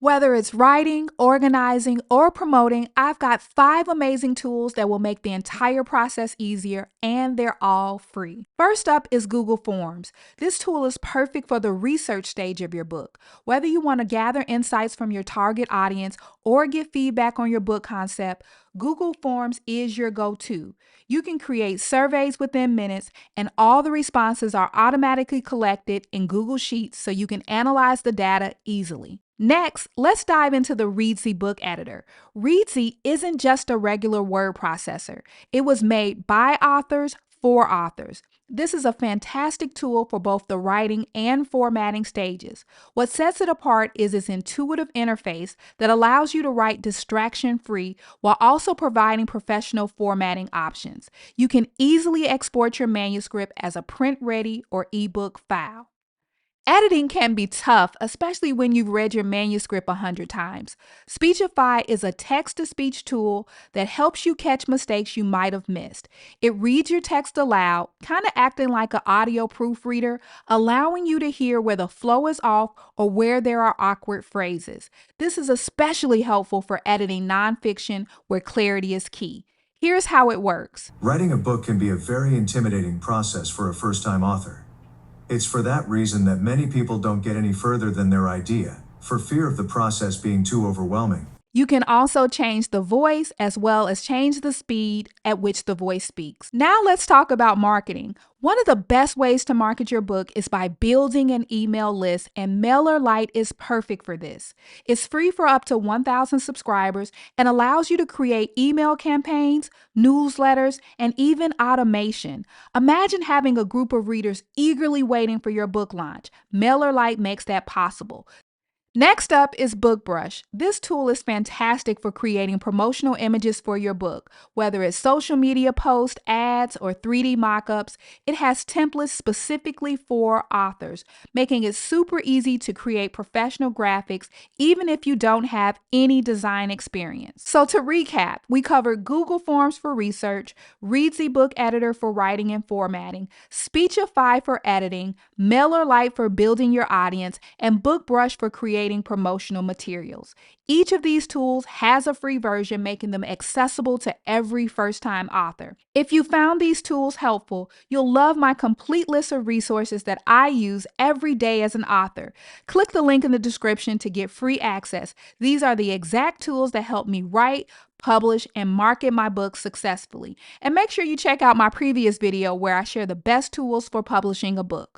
Whether it's writing, organizing, or promoting, I've got 5 amazing tools that will make the entire process easier, and they're all free. First up is Google Forms. This tool is perfect for the research stage of your book. Whether you want to gather insights from your target audience or get feedback on your book concept, Google Forms is your go-to. You can create surveys within minutes, and all the responses are automatically collected in Google Sheets so you can analyze the data easily. Next, let's dive into the Reedsy book editor. Reedsy isn't just a regular word processor. It was made by authors for authors. This is a fantastic tool for both the writing and formatting stages. What sets it apart is its intuitive interface that allows you to write distraction-free while also providing professional formatting options. You can easily export your manuscript as a print-ready or ebook file. Editing can be tough, especially when you've read your manuscript 100 times. Speechify is a text-to-speech tool that helps you catch mistakes you might have missed. It reads your text aloud, kind of acting like an audio proofreader, allowing you to hear where the flow is off or where there are awkward phrases. This is especially helpful for editing nonfiction where clarity is key. Here's how it works. Writing a book can be a very intimidating process for a first-time author. It's for that reason that many people don't get any further than their idea, for fear of the process being too overwhelming. You can also change the voice as well as change the speed at which the voice speaks. Now let's talk about marketing. One of the best ways to market your book is by building an email list, and MailerLite is perfect for this. It's free for up to 1,000 subscribers and allows you to create email campaigns, newsletters, and even automation. Imagine having a group of readers eagerly waiting for your book launch. MailerLite makes that possible. Next up is BookBrush. This tool is fantastic for creating promotional images for your book. Whether it's social media posts, ads, or 3D mockups, it has templates specifically for authors, making it super easy to create professional graphics even if you don't have any design experience. So to recap, we covered Google Forms for research, Reedsy Book Editor for writing and formatting, Speechify for editing, MailerLite for building your audience, and BookBrush for creating promotional materials. Each of these tools has a free version, making them accessible to every first-time author. If you found these tools helpful, you'll love my complete list of resources that I use every day as an author. Click the link in the description to get free access. These are the exact tools that help me write, publish, and market my books successfully. And make sure you check out my previous video where I share the best tools for publishing a book.